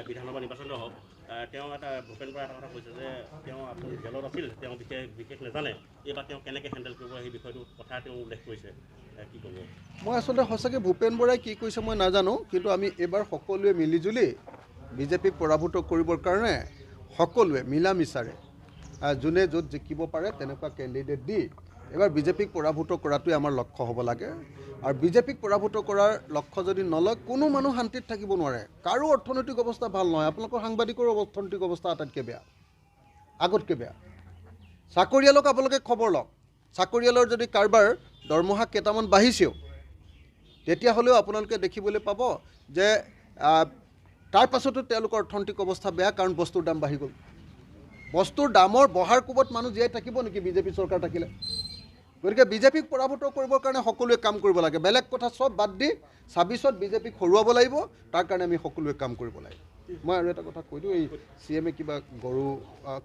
বিধানসভা নিৰ্বাচন হওক তেওঁ এটা ভূপেন বৰাই এটা কথা কৈছে যে তেওঁ আপুনি জেলত আছিল তেওঁ বিশেষ নাজানে এইবাৰ তেওঁ কেনেকৈ হেণ্ডেল কৰিব সেই বিষয়টো কথা তেওঁ উল্লেখ কৰিছে কি ক'ব মই আচলতে সঁচাকৈ ভূপেন বৰাই কি কৈছে মই নাজানো কিন্তু আমি এইবাৰ সকলোৱে মিলিজুলি বিজেপিক পৰাভূত কৰিবৰ কাৰণে সকলোৱে মিলা মিছাৰে যোনে য'ত জিকিব পাৰে তেনেকুৱা কেণ্ডিডেট দি এবাৰ বিজেপিক পৰাভূত কৰাটোৱে আমাৰ লক্ষ্য হ'ব লাগে আৰু বিজেপিক পৰাভূত কৰাৰ লক্ষ্য যদি নলয় কোনো মানুহ শান্তিত থাকিব নোৱাৰে কাৰো অৰ্থনৈতিক অৱস্থা ভাল নহয় আপোনালোকৰ সাংবাদিকৰো অৰ্থনৈতিক অৱস্থা আটাইতকৈ বেয়া আগতকৈ বেয়া চাকৰিয়ালক আপোনালোকে খবৰ লওক চাকৰিয়ালৰ যদি কাৰোবাৰ দৰমহা কেইটামান বাঢ়িছেও তেতিয়াহ'লেও আপোনালোকে দেখিবলৈ পাব যে তাৰ পাছতো তেওঁলোকৰ অৰ্থনৈতিক অৱস্থা বেয়া কাৰণ বস্তুৰ দাম বাঢ়ি গ'ল বস্তুৰ দামৰ বঢ়াৰ কোবত মানুহ জীয়াই থাকিব নেকি বিজেপি চৰকাৰ থাকিলে গতিকে বিজেপিক পৰাভূত কৰিবৰ কাৰণে সকলোৱে কাম কৰিব লাগে বেলেগ কথা চব বাদ দি ২৬ত বিজেপিক হৰুৱাব লাগিব তাৰ কাৰণে আমি সকলোৱে কাম কৰিব লাগিব মই আৰু এটা কথা কৈ দিওঁ এই CM-এ কিবা গৰু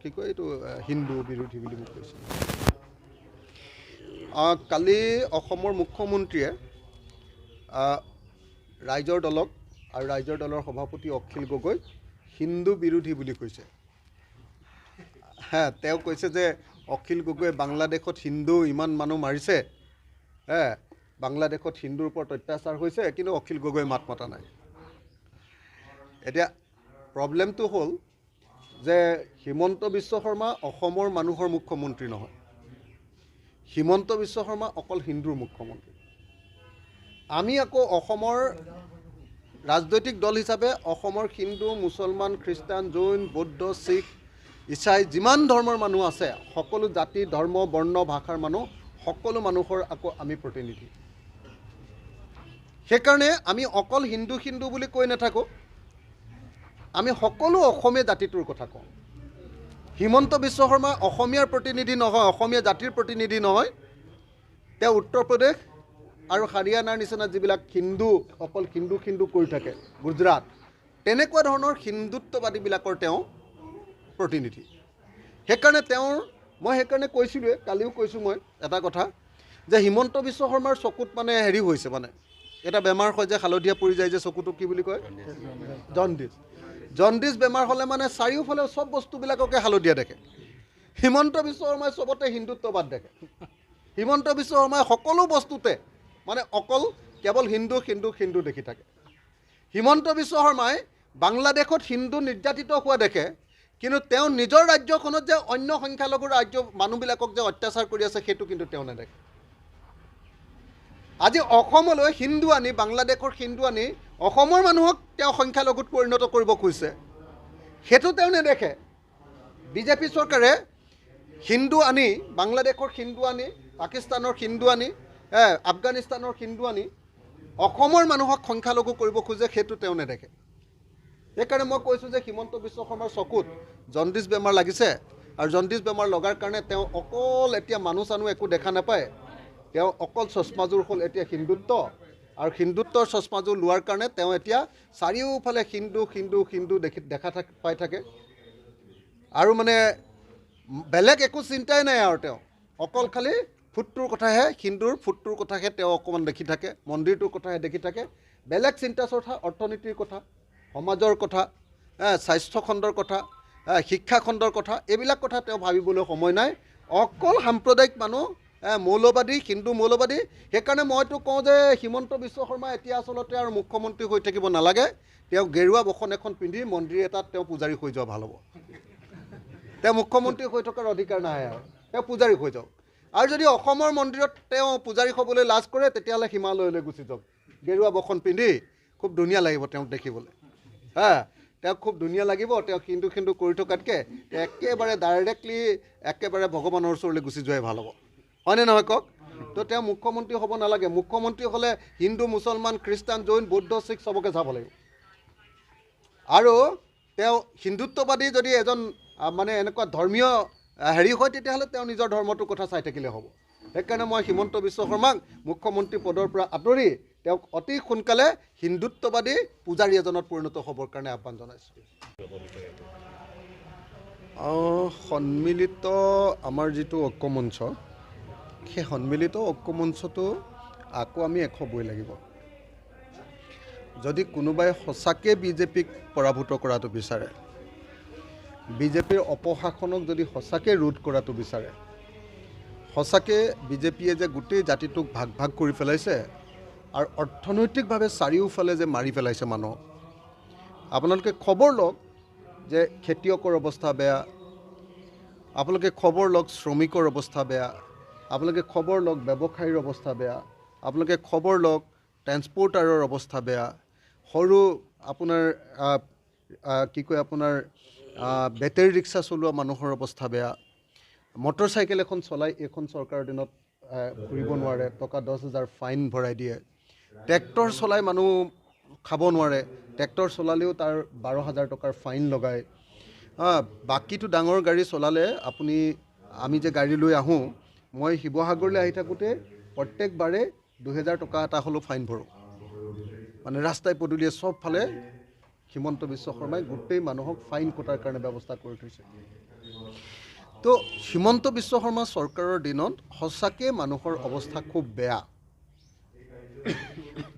কি কয় এইটো হিন্দু বিৰোধী বুলি মোক কৈছে কালি অসমৰ মুখ্যমন্ত্ৰীয়ে ৰাইজৰ দলক আৰু ৰাইজৰ দলৰ সভাপতি অখিল গগৈ হিন্দু বিৰোধী বুলি কৈছে তেওঁ কৈছে যে অখিল গগৈয়ে বাংলাদেশত হিন্দু ইমান মানুহ মাৰিছে বাংলাদেশত হিন্দুৰ ওপৰত অত্যাচাৰ হৈছে কিন্তু অখিল গগৈয়ে মাত মতা নাই এতিয়া প্ৰব্লেমটো হ'ল যে হিমন্ত বিশ্ব শৰ্মা অসমৰ মানুহৰ মুখ্যমন্ত্ৰী নহয় হিমন্ত বিশ্ব শৰ্মা অকল হিন্দুৰ মুখ্যমন্ত্ৰী আমি আকৌ অসমৰ ৰাজনৈতিক দল হিচাপে অসমৰ হিন্দু মুছলমান খ্ৰীষ্টান জৈন বৌদ্ধ শিখ ইছাই যিমান ধৰ্মৰ মানুহ আছে সকলো জাতি ধৰ্ম বৰ্ণ ভাষাৰ মানুহ সকলো মানুহৰ আকৌ আমি প্ৰতিনিধি সেইকাৰণে আমি অকল হিন্দু হিন্দু বুলি কৈ নাথাকোঁ আমি সকলো অসমীয়া জাতিটোৰ কথা কওঁ হিমন্ত বিশ্ব শৰ্মা অসমীয়াৰ প্ৰতিনিধি নহয় অসমীয়া জাতিৰ প্ৰতিনিধি নহয় তেওঁ উত্তৰ প্ৰদেশ আৰু হাৰিয়ানাৰ নিচিনা যিবিলাক হিন্দু অকল হিন্দু হিন্দু কৰি থাকে গুজৰাট তেনেকুৱা ধৰণৰ হিন্দুত্ববাদীবিলাকৰ তেওঁ প্ৰতিনিধি সেইকাৰণে মই সেইকাৰণে কৈছিলোঁৱে কালিও কৈছোঁ মই এটা কথা যে হিমন্ত বিশ্ব শৰ্মাৰ চকুত মানে হেৰি হৈছে মানে এটা বেমাৰ হয় যে হালধীয়া পৰি যায় যে চকুটো কি বুলি কয় জণ্ডিছ বেমাৰ হ'লে মানে চাৰিওফালে চব বস্তুবিলাককে হালধীয়া দেখে হিমন্ত বিশ্ব শৰ্মাই চবতে হিন্দুত্ববাদ দেখে হিমন্ত বিশ্ব শৰ্মাই সকলো বস্তুতে মানে অকল কেৱল হিন্দু হিন্দু হিন্দু দেখি থাকে হিমন্ত বিশ্ব শৰ্মাই বাংলাদেশত হিন্দু নিৰ্যাতিত হোৱা দেখে কিন্তু তেওঁ নিজৰ ৰাজ্যখনত যে অন্য সংখ্যালঘু ৰাজ্য মানুহবিলাকক যে অত্যাচাৰ কৰি আছে সেইটো কিন্তু তেওঁ নেদেখে আজি অসমলৈ হিন্দু আনি বাংলাদেশৰ হিন্দু আনি অসমৰ মানুহক তেওঁ সংখ্যালঘুত পৰিণত কৰিব খুজিছে সেইটো তেওঁ নেদেখে বিজেপি চৰকাৰে হিন্দু আনি বাংলাদেশৰ হিন্দু আনি পাকিস্তানৰ হিন্দু আনি আফগানিস্তানৰ হিন্দু আনি অসমৰ মানুহক সংখ্যালঘু কৰিব খোজে সেইটো তেওঁ নেদেখে সেইকাৰণে মই কৈছোঁ যে হিমন্ত বিশ্ব শৰ্মাৰ চকুত জণ্ডিছ বেমাৰ লাগিছে আৰু জণ্ডিছ বেমাৰ লগাৰ কাৰণে তেওঁ অকল এতিয়া মানুহ চানুহ একো দেখা নাপায় তেওঁ অকল চশমাযোৰ হ'ল এতিয়া হিন্দুত্ব আৰু হিন্দুত্বৰ চশমাযোৰ লোৱাৰ কাৰণে তেওঁ এতিয়া চাৰিওফালে হিন্দু হিন্দু হিন্দু দেখা পাই থাকে আৰু মানে বেলেগ একো চিন্তাই নাই আৰু তেওঁ অকল খালি ফুটটোৰ কথাহে হিন্দুৰ ফুটটোৰ কথাহে তেওঁ অকণমান দেখি থাকে মন্দিৰটোৰ কথাহে দেখি থাকে বেলেগ চিন্তা চৰ্চা অৰ্থনীতিৰ কথা সমাজৰ কথা স্বাস্থ্য খণ্ডৰ কথা শিক্ষা খণ্ডৰ কথা এইবিলাক কথা তেওঁ ভাবিবলৈ সময় নাই অকল সাম্প্ৰদায়িক মানুহ মৌলবাদী হিন্দু মৌলবাদী সেইকাৰণে মইতো কওঁ যে হিমন্ত বিশ্ব শৰ্মা এতিয়া আচলতে আৰু মুখ্যমন্ত্ৰী হৈ থাকিব নালাগে তেওঁ গেৰুৱা বসন এখন পিন্ধি মন্দিৰ এটাত তেওঁ পূজাৰী হৈ যোৱা ভাল হ'ব তেওঁ মুখ্যমন্ত্ৰী হৈ থকাৰ অধিকাৰ নাই আৰু তেওঁ পূজাৰী হৈ যাওক আৰু যদি অসমৰ মন্দিৰত তেওঁ পূজাৰী হ'বলৈ লাজ কৰে তেতিয়াহ'লে হিমালয়লৈ গুচি যাওক গেৰুৱা বসন পিন্ধি খুব ধুনীয়া লাগিব তেওঁক দেখিবলৈ তেওঁক খুব ধুনীয়া লাগিব তেওঁ হিন্দু হিন্দু কৰি থকাতকৈ একেবাৰে ডাইৰেক্টলি একেবাৰে ভগৱানৰ ওচৰলৈ গুচি যোৱাই ভাল হ'ব হয়নে নহয় কওক তো তেওঁ মুখ্যমন্ত্ৰী হ'ব নালাগে মুখ্যমন্ত্ৰী হ'লে হিন্দু মুছলমান খ্ৰীষ্টান জৈন বৌদ্ধ শিখ চবকে যাব লাগিব আৰু তেওঁ হিন্দুত্ববাদী যদি এজন মানে এনেকুৱা ধৰ্মীয় হেৰি হয় তেতিয়াহ'লে তেওঁ নিজৰ ধৰ্মটোৰ কথা চাই থাকিলে হ'ব সেইকাৰণে মই হিমন্ত বিশ্ব শৰ্মাক মুখ্যমন্ত্ৰী পদৰ পৰা আঁতৰি তেওঁক অতি সোনকালে হিন্দুত্ববাদী পূজাৰী এজনত পৰিণত হ'বৰ কাৰণে আহ্বান জনাইছোঁ সন্মিলিত আমাৰ যিটো ঐক্যমঞ্চ সেই সন্মিলিত ঐক্যমঞ্চটো আকৌ আমি 100 লাগিব যদি কোনোবাই সঁচাকৈ বিজেপিক পৰাভূত কৰাটো বিচাৰে, বিজেপিৰ অপশাসনক যদি সঁচাকৈ ৰোধ কৰাটো বিচাৰে, সঁচাকৈ বিজেপিয়ে যে গোটেই জাতিটোক ভাগ ভাগ কৰি পেলাইছে আৰু অৰ্থনৈতিকভাৱে চাৰিওফালে যে মাৰি পেলাইছে মানুহক, আপোনালোকে খবৰ লওক যে খেতিয়কৰ অৱস্থা বেয়া, আপোনালোকে খবৰ লওক শ্ৰমিকৰ অৱস্থা বেয়া, আপোনালোকে খবৰ লওক ব্যৱসায়ীৰ অৱস্থা বেয়া, আপোনালোকে খবৰ লওক ট্ৰেন্সপৰ্টাৰৰ অৱস্থা বেয়া, সৰু আপোনাৰ কি কয় আপোনাৰ বেটেৰী ৰিক্সা চলোৱা মানুহৰ অৱস্থা বেয়া, মটৰ চাইকেল এখন চলাই এইখন চৰকাৰৰ দিনত ঘূৰিব নোৱাৰে, টকা 10,000 ফাইন ভৰাই দিয়ে, ট্ৰেক্টৰ চলাই মানুহ খাব নোৱাৰে, ট্ৰেক্টৰ চলালেও তাৰ 12,000 টকাৰ ফাইন লগায়। বাকীটো ডাঙৰ গাড়ী চলালে আমি যে গাড়ী লৈ আহোঁ, মই শিৱসাগৰলৈ আহি থাকোঁতে প্ৰত্যেকবাৰে 2,000 টকা এটা হ'লেও ফাইন ভৰোঁ। মানে ৰাস্তাই পদূলিয়ে চবফালে হিমন্ত বিশ্ব শৰ্মাই গোটেই মানুহক ফাইন কটাৰ কাৰণে ব্যৱস্থা কৰি থৈছে। তো হিমন্ত বিশ্ব শৰ্মা চৰকাৰৰ দিনত সঁচাকৈ মানুহৰ অৱস্থা খুব বেয়া,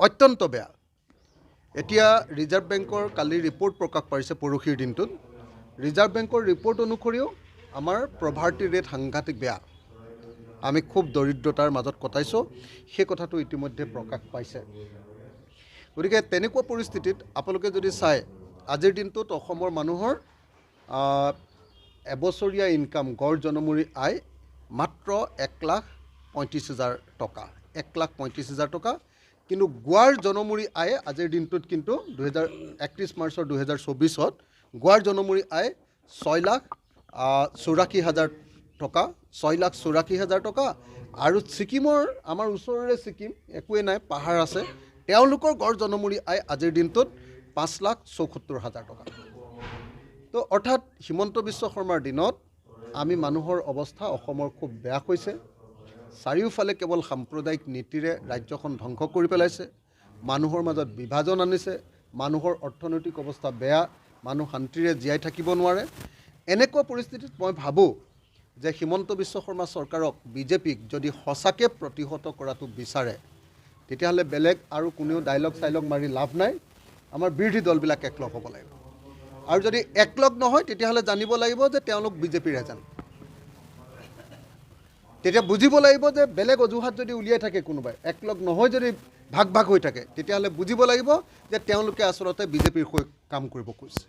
অত্যন্ত বেয়া। এতিয়া ৰিজাৰ্ভ বেংকৰ কালি ৰিপৰ্ট প্ৰকাশ পাইছে পৰহিৰ দিনটোত। ৰিজাৰ্ভ বেংকৰ ৰিপৰ্ট অনুসৰিও আমাৰ প্ৰভাৰ্টি ৰেট সাংঘাতিক বেয়া, আমি খুব দৰিদ্ৰতাৰ মাজত কটাইছোঁ, সেই কথাটো ইতিমধ্যে প্ৰকাশ পাইছে। গতিকে তেনেকুৱা পৰিস্থিতিত আপোনালোকে যদি চায়, আজিৰ দিনটোত অসমৰ মানুহৰ এবছৰীয়া ইনকাম গড় জনমূৰি আয় মাত্ৰ 1,35,000 টকা, 1,35,000 টকা। কিন্তু গোৱাৰ জনমূৰি আয় আজিৰ দিনটোত কিন্তু 31 মাৰ্চৰ 2024 গোৱাৰ জনমূৰি আয় 6,84,000 টকা, 6,84,000 টকা। আৰু ছিকিমৰ, আমাৰ ওচৰৰে ছিকিম, একোৱেই নাই, পাহাৰ আছে, তেওঁলোকৰ গড় জনমূৰি আয় আজিৰ দিনটোত 5,74,000 টকা। তো অৰ্থাৎ হিমন্ত বিশ্ব শৰ্মাৰ দিনত আমি মানুহৰ অৱস্থা অসমৰ খুব বেয়া হৈছে। চাৰিওফালে কেৱল সাম্প্ৰদায়িক নীতিৰে ৰাজ্যখন ধ্বংস কৰি পেলাইছে, মানুহৰ মাজত বিভাজন আনিছে, মানুহৰ অৰ্থনৈতিক অৱস্থা বেয়া, মানুহ শান্তিৰে জীয়াই থাকিব নোৱাৰে। এনেকুৱা পৰিস্থিতিত মই ভাবোঁ যে হিমন্ত বিশ্ব শৰ্মা চৰকাৰক, বিজেপিক যদি সঁচাকৈ প্ৰতিহত কৰাটো বিচাৰে, তেতিয়াহ'লে বেলেগ আৰু কোনেও ডাইলগ মাৰি লাভ নাই, আমাৰ বিৰোধী দলবিলাক একলগ হ'ব লাগিব। আৰু যদি একলগ নহয় তেতিয়াহ'লে জানিব লাগিব যে তেওঁলোক বিজেপিৰ এজেণ্ট। তেতিয়া বুজিব লাগিব যে বেলেগ অজুহাত যদি উলিয়াই থাকে কোনোবাই, একলগ নহয় যদি ভাগ ভাগ হৈ থাকে, তেতিয়াহ'লে বুজিব লাগিব যে তেওঁলোকে আচলতে বিজেপিৰ হৈ কাম কৰিব খুজিছে।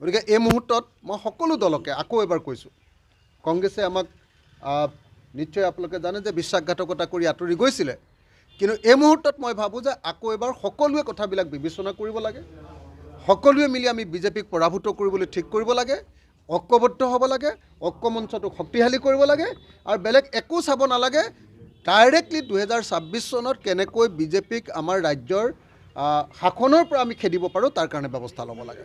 গতিকে এই মুহূৰ্তত মই সকলো দলকে আকৌ এবাৰ কৈছোঁ, কংগ্ৰেছে আমাক নিশ্চয় আপোনালোকে জানে যে বিশ্বাসঘাতকতা কৰি আঁতৰি গৈছিলে, কিন্তু এই মুহূৰ্তত মই ভাবোঁ যে আকৌ এবাৰ সকলোৱে কথাবিলাক বিবেচনা কৰিব লাগে, সকলোৱে মিলি আমি বিজেপিক পৰাভূত কৰিবলৈ ঠিক কৰিব লাগে, ঐক্যবদ্ধ হ'ব লাগে, ঐক্য মঞ্চটো শক্তিশালী কৰিব লাগে, আৰু বেলেগ একো চাব নালাগে। ডাইৰেক্টলি 2026 চনত কেনেকৈ বিজেপিক আমাৰ ৰাজ্যৰ শাসনৰ পৰা আমি খেদিব পাৰোঁ তাৰ কাৰণে ব্যৱস্থা ল'ব লাগে।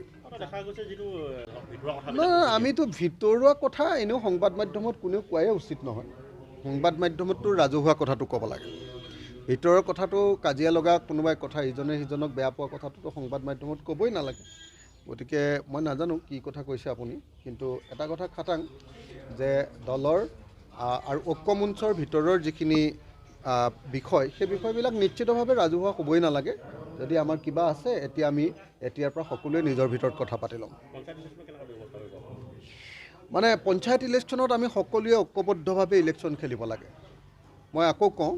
আমিতো ভিতৰুৱা কথা এনেও সংবাদ মাধ্যমত কোনেও কোৱাই উচিত নহয়, সংবাদ মাধ্যমততো ৰাজহুৱা কথাটো ক'ব লাগে। ভিতৰৰ কথাটো কাজিয়া লগা কোনোবাই কথা ইজনে সিজনক বেয়া পোৱা কথাটোতো সংবাদ মাধ্যমত ক'বই নালাগে। গতিকে মই নাজানো কি কথা কৈছে আপুনি, কিন্তু এটা কথা খাটাং যে দলৰ আৰু ঐক্য মঞ্চৰ ভিতৰৰ যিখিনি বিষয়, সেই বিষয়বিলাক নিশ্চিতভাৱে ৰাজহুৱা হ'বই নালাগে। যদি আমাৰ কিবা আছে, এতিয়া আমি এতিয়াৰ পৰা সকলোৱে নিজৰ ভিতৰত কথা পাতি ল'ম। মানে পঞ্চায়ত ইলেকশ্যনত আমি সকলোৱে ঐক্যবদ্ধভাৱে ইলেকশ্যন খেলিব লাগে। মই আকৌ কওঁ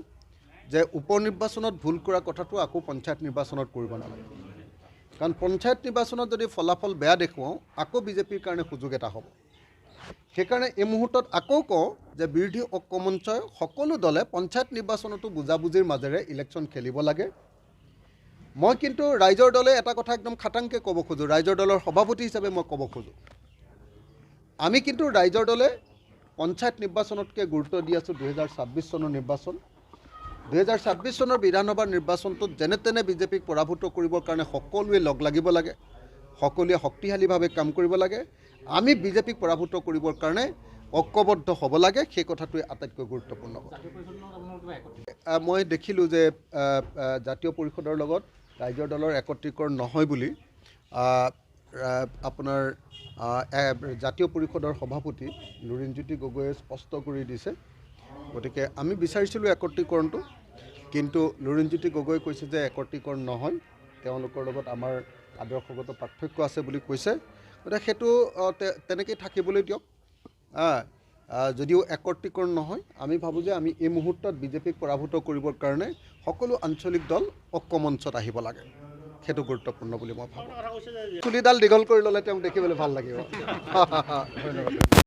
যে উপ নিৰ্বাচনত ভুল কৰা কথাটো আকৌ পঞ্চায়ত নিৰ্বাচনত কৰিব নালাগে, কাৰণ পঞ্চায়ত নিৰ্বাচনত যদি ফলাফল বেয়া দেখুৱাওঁ আকৌ বিজেপিৰ কাৰণে সুযোগ এটা হ'ব। সেইকাৰণে এই মুহূৰ্তত আকৌ কওঁ যে বিৰোধী ঐক্য মঞ্চই সকলো দলে পঞ্চায়ত নিৰ্বাচনতো বুজাবুজিৰ মাজেৰে ইলেকশ্যন খেলিব লাগে। মই কিন্তু ৰাইজৰ দলে এটা কথা একদম খাটাংকৈ ক'ব খোজোঁ, ৰাইজৰ দলৰ সভাপতি হিচাপে মই ক'ব খোজোঁ, আমি কিন্তু ৰাইজৰ দলে পঞ্চায়ত নিৰ্বাচনতকৈ গুৰুত্ব দি আছোঁ 2026 চনৰ নিৰ্বাচন। 2026 চনৰ বিধানসভাৰ নিৰ্বাচনটোত যেনে তেনে বিজেপিক পৰাভূত কৰিবৰ কাৰণে সকলোৱে লগ লাগিব লাগে, সকলোৱে শক্তিশালীভাৱে কাম কৰিব লাগে। আমি বিজেপিক পৰাভূত কৰিবৰ কাৰণে ঐক্যবদ্ধ হ'ব লাগে, সেই কথাটোৱে আটাইতকৈ গুৰুত্বপূৰ্ণ কথা। মই দেখিলোঁ যে জাতীয় পৰিষদৰ লগত ৰাইজৰ দলৰ একত্ৰীকৰণ নহয় বুলি আপোনাৰ জাতীয় পৰিষদৰ সভাপতি লুৰিণজ্যোতি গগৈয়ে স্পষ্ট কৰি দিছে। গতিকে আমি বিচাৰিছিলোঁ একত্ৰীকৰণটো, কিন্তু লুৰিণজ্যোতি গগৈ কৈছে যে একত্ৰীকৰণ নহয়, তেওঁলোকৰ লগত আমাৰ আদৰ্শগত পাৰ্থক্য আছে বুলি কৈছে। গতিকে সেইটো তেনেকেই থাকিবলৈ দিয়ক। যদিও একত্ৰীকৰণ নহয়, আমি ভাবোঁ যে আমি এই মুহূৰ্তত বিজেপিক পৰাভূত কৰিবৰ কাৰণে সকলো আঞ্চলিক দল ঐক্যমঞ্চত আহিব লাগে। সেইটো গুৰুত্বপূৰ্ণ বুলি মই ভাবোঁ। চুলিডাল দীঘল কৰি ল'লে তেওঁক দেখিবলৈ ভাল লাগিব। ধন্যবাদ।